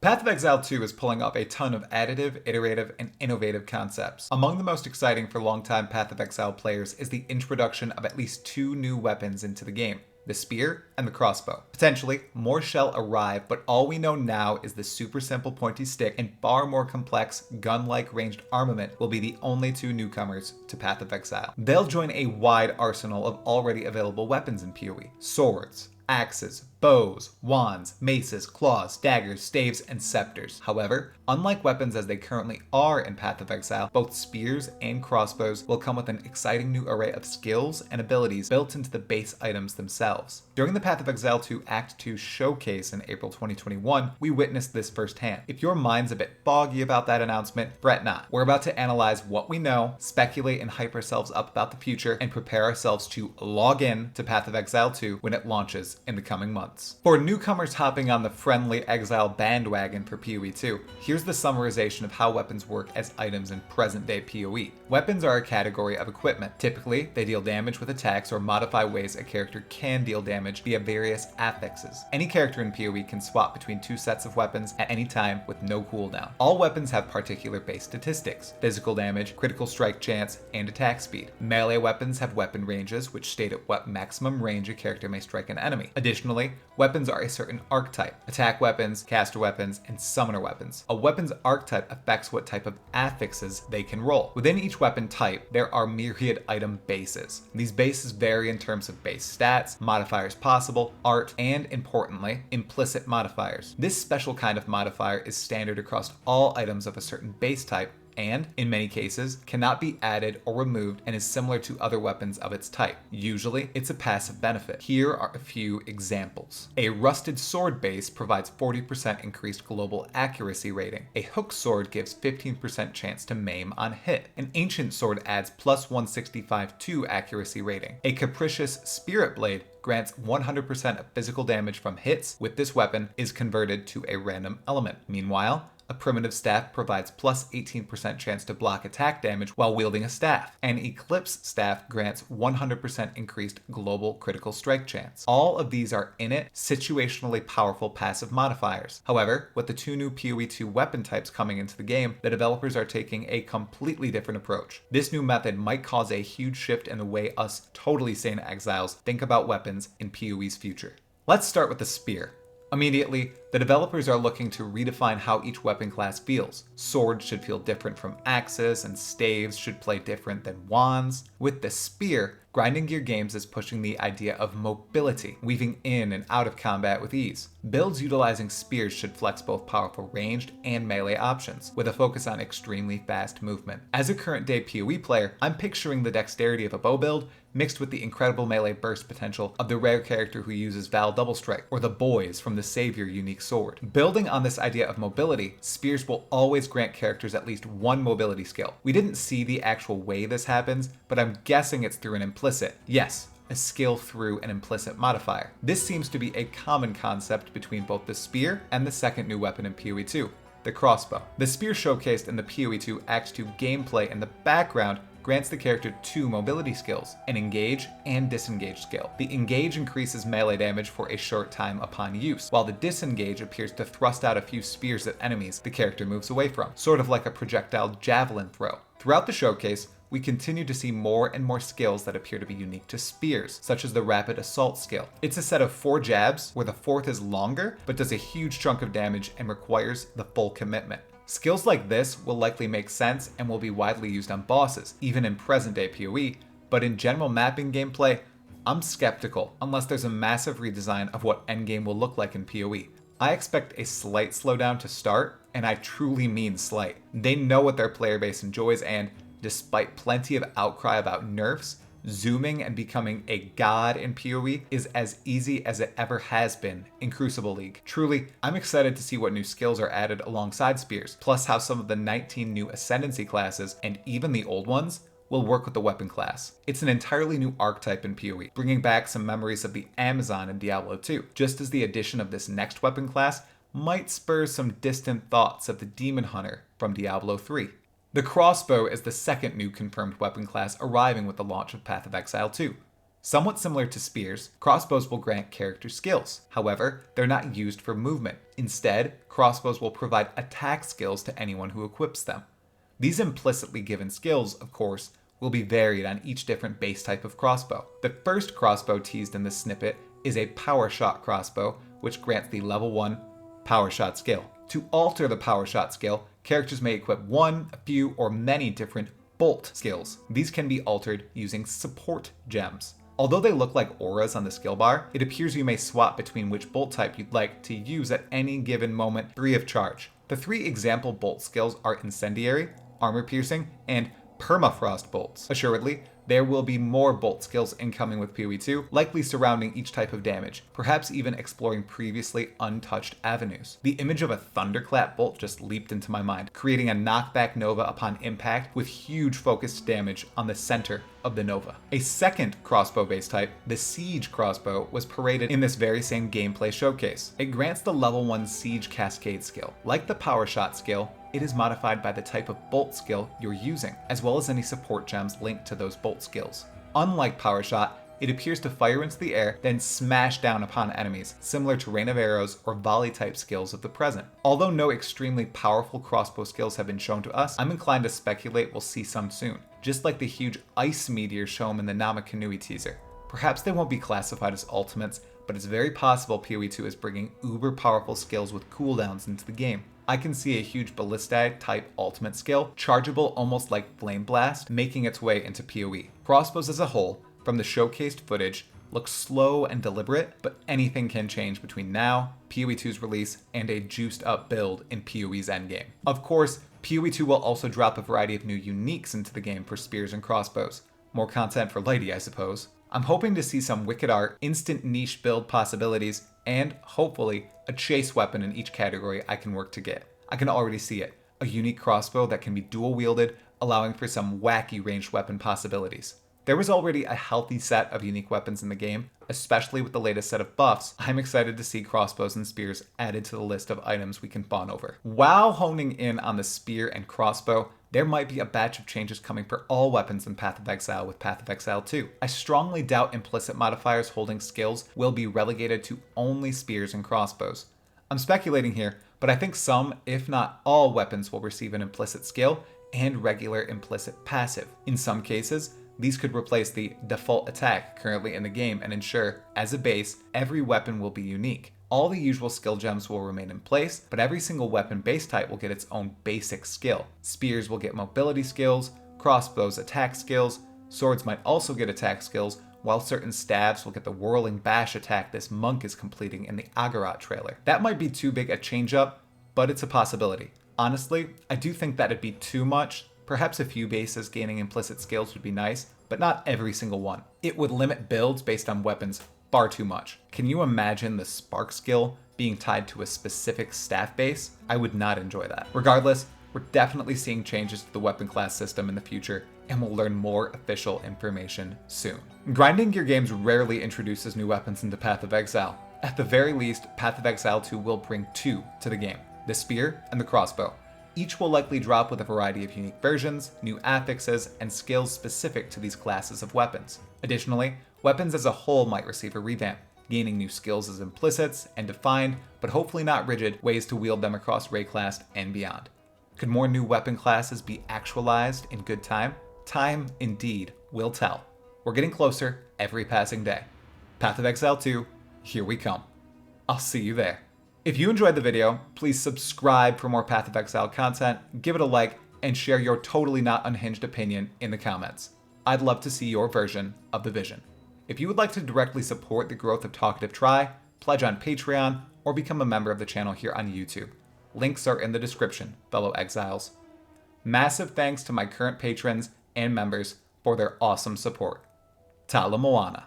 Path of Exile 2 is pulling off a ton of additive, iterative, and innovative concepts. Among the most exciting for longtime Path of Exile players is the introduction of at least two new weapons into the game: the spear and the crossbow. Potentially, more shall arrive, but all we know now is the super simple pointy stick and far more complex gun-like ranged armament will be the only two newcomers to Path of Exile. They'll join a wide arsenal of already available weapons in PoE: swords, axes, bows, wands, maces, claws, daggers, staves, and sceptres. However, unlike weapons as they currently are in Path of Exile, both spears and crossbows will come with an exciting new array of skills and abilities built into the base items themselves. During the Path of Exile 2 Act 2 showcase in April 2021, we witnessed this firsthand. If your mind's a bit foggy about that announcement, fret not. We're about to analyze what we know, speculate and hype ourselves up about the future, and prepare ourselves to log in to Path of Exile 2 when it launches in the coming months. For newcomers hopping on the friendly Exile bandwagon for PoE 2, here's the summarization of how weapons work as items in present-day PoE. Weapons are a category of equipment. Typically, they deal damage with attacks or modify ways a character can deal damage via various affixes. Any character in PoE can swap between two sets of weapons at any time with no cooldown. All weapons have particular base statistics: physical damage, critical strike chance, and attack speed. Melee weapons have weapon ranges, which state at what maximum range a character may strike an enemy. Additionally, weapons are a certain archetype: attack weapons, caster weapons, and summoner weapons. A weapon's archetype affects what type of affixes they can roll. Within each weapon type, there are myriad item bases. These bases vary in terms of base stats, modifiers possible, art, and importantly, implicit modifiers. This special kind of modifier is standard across all items of a certain base type, and, in many cases, cannot be added or removed and is similar to other weapons of its type. Usually, it's a passive benefit. Here are a few examples. A rusted sword base provides 40% increased global accuracy rating. A hook sword gives 15% chance to maim on hit. An ancient sword adds plus 165 to accuracy rating. A capricious spirit blade grants 100% of physical damage from hits with this weapon is converted to a random element. Meanwhile, a primitive staff provides plus 18% chance to block attack damage while wielding a staff. An eclipse staff grants 100% increased global critical strike chance. All of these are init, situationally powerful passive modifiers. However, with the two new PoE 2 weapon types coming into the game, the developers are taking a completely different approach. This new method might cause a huge shift in the way us totally sane exiles think about weapons in PoE's future. Let's start with the spear. Immediately, the developers are looking to redefine how each weapon class feels. Swords should feel different from axes, and staves should play different than wands. With the spear, Grinding Gear Games is pushing the idea of mobility, weaving in and out of combat with ease. Builds utilizing spears should flex both powerful ranged and melee options, with a focus on extremely fast movement. As a current day PoE player, I'm picturing the dexterity of a bow build mixed with the incredible melee burst potential of the rare character who uses Val Double Strike, or the boys from the Savior unique sword. Building on this idea of mobility, spears will always grant characters at least one mobility skill. We didn't see the actual way this happens, but I'm guessing it's through an implicit, yes, a skill through an implicit modifier. This seems to be a common concept between both the spear and the second new weapon in PoE 2, the crossbow. The spear showcased in the PoE 2 Act 2 gameplay in the background grants the character two mobility skills, an engage and disengage skill. The engage increases melee damage for a short time upon use, while the disengage appears to thrust out a few spears at enemies the character moves away from, sort of like a projectile javelin throw. Throughout the showcase, we continue to see more and more skills that appear to be unique to spears, such as the rapid assault skill. It's a set of 4 jabs, where the 4th is longer, but does a huge chunk of damage and requires the full commitment. Skills like this will likely make sense and will be widely used on bosses, even in present-day PoE, but in general mapping gameplay, I'm skeptical unless there's a massive redesign of what endgame will look like in PoE. I expect a slight slowdown to start, and I truly mean slight. They know what their player base enjoys, and despite plenty of outcry about nerfs, zooming and becoming a god in PoE is as easy as it ever has been in Crucible League. Truly, I'm excited to see what new skills are added alongside spears, plus how some of the 19 new Ascendancy classes, and even the old ones, will work with the weapon class. It's an entirely new archetype in PoE, bringing back some memories of the Amazon in Diablo 2, just as the addition of this next weapon class might spur some distant thoughts of the Demon Hunter from Diablo 3. The crossbow is the second new confirmed weapon class arriving with the launch of Path of Exile 2. Somewhat similar to spears, crossbows will grant character skills. However, they're not used for movement. Instead, crossbows will provide attack skills to anyone who equips them. These implicitly given skills, of course, will be varied on each different base type of crossbow. The first crossbow teased in this snippet is a power shot crossbow, which grants the level 1 power shot skill. To alter the power shot skill, characters may equip one, a few, or many different bolt skills. These can be altered using support gems. Although they look like auras on the skill bar, it appears you may swap between which bolt type you'd like to use at any given moment free of charge. The 3 example bolt skills are Incendiary, Armor Piercing, and Permafrost bolts. Assuredly, there will be more bolt skills incoming with PoE 2, likely surrounding each type of damage, perhaps even exploring previously untouched avenues. The image of a thunderclap bolt just leaped into my mind, creating a knockback nova upon impact with huge focused damage on the center of the nova. A second crossbow base type, the Siege crossbow, was paraded in this very same gameplay showcase. It grants the level 1 Siege Cascade skill. Like the power shot skill, it is modified by the type of bolt skill you're using, as well as any support gems linked to those bolt skills. Unlike power shot, it appears to fire into the air, then smash down upon enemies, similar to rain of arrows or volley type skills of the present. Although no extremely powerful crossbow skills have been shown to us, I'm inclined to speculate we'll see some soon, just like the huge ice meteor shown in the Namakanui teaser. Perhaps they won't be classified as ultimates, but it's very possible PoE 2 is bringing uber powerful skills with cooldowns into the game. I can see a huge Ballistae type ultimate skill, chargeable almost like Flame Blast, making its way into PoE. Crossbows as a whole, from the showcased footage, look slow and deliberate, but anything can change between now, PoE 2's release, and a juiced up build in PoE's endgame. Of course, PoE 2 will also drop a variety of new uniques into the game for spears and crossbows. More content for Lady, I suppose. I'm hoping to see some wicked art, instant niche build possibilities, and, hopefully, a chase weapon in each category I can work to get. I can already see it. A unique crossbow that can be dual wielded, allowing for some wacky ranged weapon possibilities. There was already a healthy set of unique weapons in the game, especially with the latest set of buffs. I'm excited to see crossbows and spears added to the list of items we can fawn over. While honing in on the spear and crossbow, there might be a batch of changes coming for all weapons in Path of Exile with Path of Exile 2. I strongly doubt implicit modifiers holding skills will be relegated to only spears and crossbows. I'm speculating here, but I think some, if not all, weapons will receive an implicit skill and regular implicit passive. In some cases, these could replace the default attack currently in the game and ensure, as a base, every weapon will be unique. All the usual skill gems will remain in place, but every single weapon base type will get its own basic skill. Spears will get mobility skills, crossbows attack skills, swords might also get attack skills, while certain staves will get the whirling bash attack this monk is completing in the Agarat trailer. That might be too big a change up, but it's a possibility. Honestly, I do think that'd be too much. Perhaps a few bases gaining implicit skills would be nice, but not every single one. It would limit builds based on weapons far too much. Can you imagine the spark skill being tied to a specific staff base? I would not enjoy that. Regardless, we're definitely seeing changes to the weapon class system in the future, and we'll learn more official information soon. Grinding gear games rarely introduces new weapons into Path of Exile. At the very least, Path of Exile 2 will bring 2 to the game, the spear and the crossbow. Each will likely drop with a variety of unique versions, new affixes, and skills specific to these classes of weapons. Additionally, weapons as a whole might receive a revamp, gaining new skills as implicits and defined, but hopefully not rigid, ways to wield them across Ray class and beyond. Could more new weapon classes be actualized in good time? Time, indeed, will tell. We're getting closer every passing day. Path of Exile 2, here we come. I'll see you there. If you enjoyed the video, please subscribe for more Path of Exile content, give it a like, and share your totally not unhinged opinion in the comments. I'd love to see your version of the vision. If you would like to directly support the growth of Talkative Try, pledge on Patreon, or become a member of the channel here on YouTube. Links are in the description, fellow exiles. Massive thanks to my current patrons and members for their awesome support. Tala Moana.